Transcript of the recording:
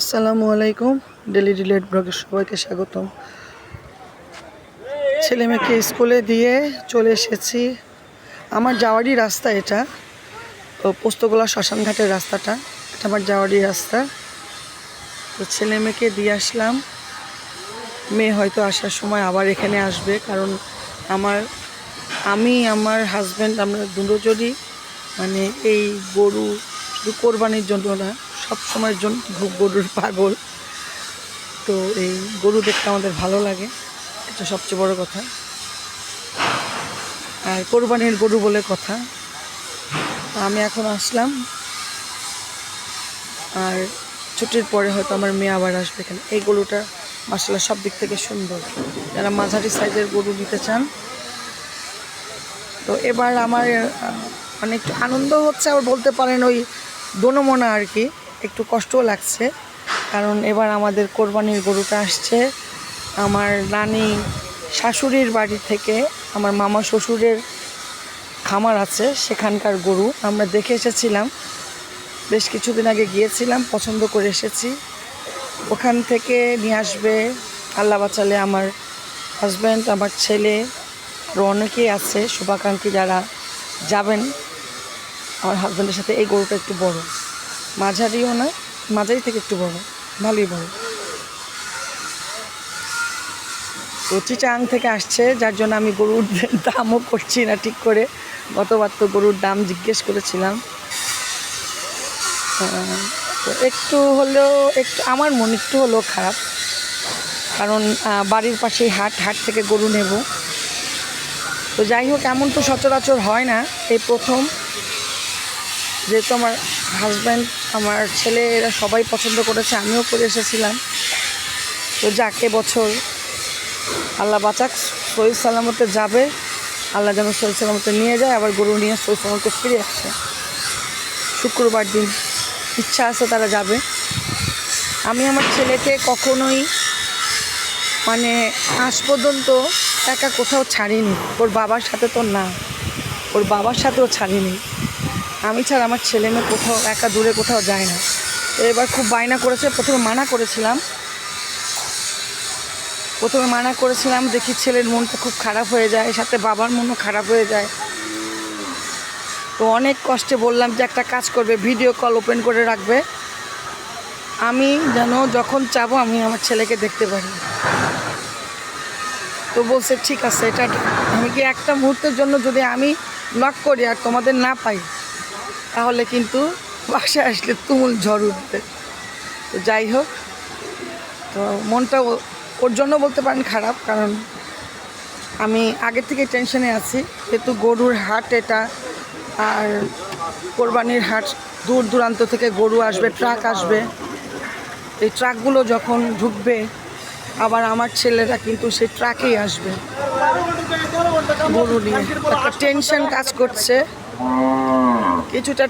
আসসালামু আলাইকুম। Daily delete ব্লগে সবাইকে স্বাগতম। ছেলে মেয়েকে স্কুলে দিয়ে চলে এসেছি। আমার যাওয়ারই রাস্তা এটা, পোস্তগোলা শ্মশানঘাটের রাস্তাটা, এটা আমার যাওয়ারই রাস্তা। তো ছেলে মেয়েকে দিয়ে আসলাম। মেয়ে হয়তো আসার সময় আবার এখানে আসবে, কারণ আমার হাজব্যান্ড আমরা দুজনই মানে এই গরু শুধু কোরবানির জন্য না, সব সময়ের জন্য গরুর পাগল। তো এই গরু দেখতে আমাদের ভালো লাগে, এটা সবচেয়ে বড় কথা। আর কোরবানির গরু বলে কথা। আমি এখন আসলাম, আর ছুটির পরে হয়তো আমার মেয়ে আবার আসবে এখানে। এই গরুটা মাশাআল্লাহ সব দিক থেকে সুন্দর। যারা মাঝারি সাইজের গরু নিতে চান, তো এবার আমার মানে একটু আনন্দ হচ্ছে, আবার বলতে পারেন ওই দোনোমনা আর কি, একটু কষ্টও লাগছে। কারণ এবার আমাদের কোরবানির গরুটা আসছে আমার নানি শাশুড়ির বাড়ি থেকে। আমার মামা শ্বশুরের খামার আছে, সেখানকার গরু আমরা দেখে এসেছিলাম। বেশ কিছুদিন আগে গিয়েছিলাম, পছন্দ করে এসেছি। ওখান থেকে নিয়ে আসবে আল্লাহ বাঁচালে আমার হাজব্যান্ড, আমার ছেলে, আরও অনেকেই আছে শুভাকাঙ্ক্ষী যারা যাবেন আমার হাজব্যান্ডের সাথে। এই গরুটা একটু বড়, মাঝারিও না, মাঝারি থেকে একটু বড়, ভালোই বড়। তো চিটাং থেকে আসছে, যার জন্য আমি গরুর দামও করছি না ঠিক করে। গতবার তো গরুর দাম জিজ্ঞেস করেছিলাম। তো একটু হলেও আমার মন একটু হলেও খারাপ, কারণ বাড়ির পাশেই হাট থেকে গরু নেব। তো যাই হোক, এমন তো সচরাচর হয় না, এই প্রথম। যেহেতু আমার হাজব্যান্ড, আমার ছেলে, এরা সবাই পছন্দ করেছে, আমিও করে এসেছিলাম। তো যাকে বছর আল্লাহ বাঁচাক, সহি সালামতে যাবে, আল্লাহ যেন সহি সালামতে নিয়ে যায়, আবার গরু নিয়ে সহি সালামতে ফিরে আসে। শুক্রবার দিন ইচ্ছা আছে তারা যাবে। আমি আমার ছেলেকে কখনোই মানে আজ পর্যন্ত একা কোথাও ছাড়িনি। ওর বাবার সাথে তো না, ওর বাবার সাথেও ছাড়িনি। আমি ছাড়া আমার ছেলে মেয়ে কোথাও একা দূরে কোথাও যায় না। তো এবার খুব বায়না করেছে। প্রথমে মানা করেছিলাম, দেখি ছেলের মনটা খুব খারাপ হয়ে যায়, সাথে বাবার মনও খারাপ হয়ে যায়। তো অনেক কষ্টে বললাম যে একটা কাজ করবে, ভিডিও কল ওপেন করে রাখবে, আমি যেন যখন চাবো আমি আমার ছেলেকে দেখতে পারি। তো বলছে ঠিক আছে, এটা আমি কি একটা মুহূর্তের জন্য যদি আমি নক করি আর তোমাদের না পাই, তাহলে কিন্তু বাসায় আসলে তুমুল ঝড় উঠবে। তো যাই হোক, তো মনটা ওর জন্য বলতে পারেন খারাপ, কারণ আমি আগের থেকে টেনশনে আছি। যেহেতু গরুর হাট এটা, আর কোরবানির হাট, দূর দূরান্ত থেকে গরু আসবে, ট্রাক আসবে। এই ট্রাকগুলো যখন ঢুকবে, আবার আমার ছেলেরা কিন্তু সেই ট্রাকেই আসবে গরু নিয়ে। একটা টেনশন কাজ করছে, কিছুটা